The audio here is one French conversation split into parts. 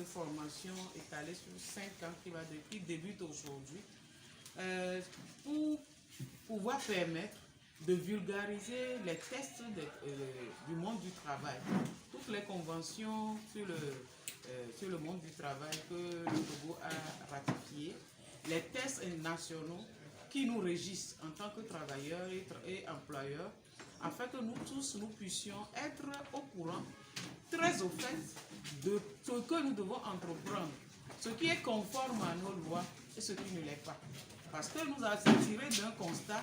de formation étalé sur 5 ans qui débute aujourd'hui pour pouvoir permettre de vulgariser les tests du monde du travail. Toutes les conventions sur le monde du travail que le Togo a ratifiées, les tests nationaux qui nous régissent en tant que travailleurs et employeurs, afin que nous tous, nous puissions être au courant, très au fait de ce que nous devons entreprendre, ce qui est conforme à nos lois et ce qui ne l'est pas. Parce que nous avons tiré d'un constat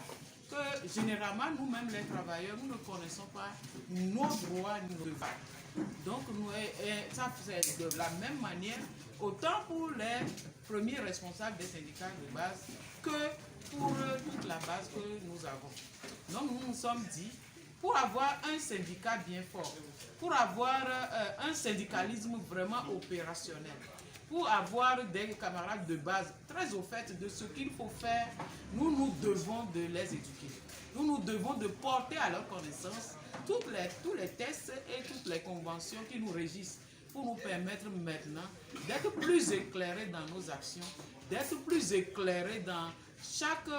que généralement, nous-mêmes les travailleurs, nous ne connaissons pas nos droits ni nos devoirs. Donc, ça c'est de la même manière, autant pour les premiers responsables des syndicats de base que pour toute la base que nous avons. Donc, nous nous sommes dit, pour avoir un syndicat bien fort, pour avoir un syndicalisme vraiment opérationnel, pour avoir des camarades de base très au fait de ce qu'il faut faire, nous devons de les éduquer. Nous devons de porter à leur connaissance tous les tests et toutes les conventions qui nous régissent pour nous permettre maintenant d'être plus éclairés dans nos actions, d'être plus éclairés dans chaque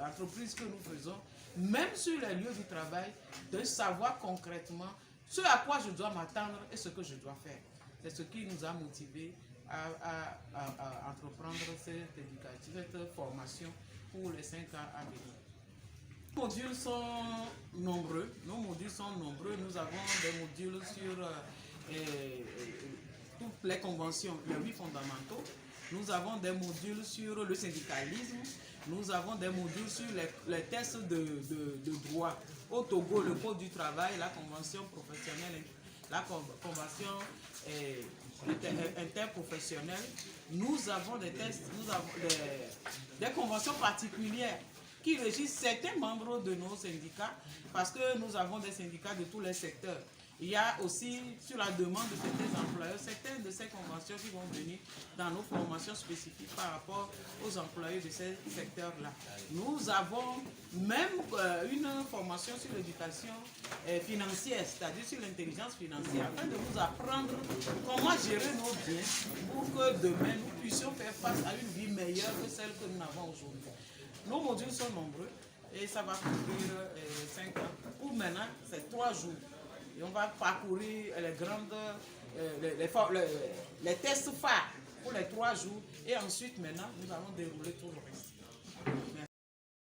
entreprise que nous faisons, même sur les lieux du travail, de savoir concrètement ce à quoi je dois m'attendre et ce que je dois faire. C'est ce qui nous a motivés à entreprendre cette formation pour les 5 ans à venir. Nos modules sont nombreux. Nous avons des modules sur toutes les conventions, les 8 fondamentaux. Nous avons des modules sur le syndicalisme. Nous avons des modules sur les tests de droit. Au Togo, le Code du travail, la convention professionnelle, la convention interprofessionnelle. Nous avons des tests, nous avons des conventions particulières qui régissent certains membres de nos syndicats, parce que nous avons des syndicats de tous les secteurs. Il y a aussi, sur la demande de certains employeurs, certaines de ces conventions qui vont venir dans nos formations spécifiques par rapport aux employés de ces secteurs-là. Nous avons même une formation sur l'éducation financière, c'est-à-dire sur l'intelligence financière, afin de nous apprendre comment gérer nos biens pour que demain nous puissions faire face à une vie meilleure que celle que nous avons aujourd'hui. Nos modules sont nombreux et ça va couvrir 5 ans. Pour maintenant, c'est 3 jours. Et on va parcourir les tests phares pour les 3 jours. Et ensuite, maintenant, nous allons dérouler tout le reste.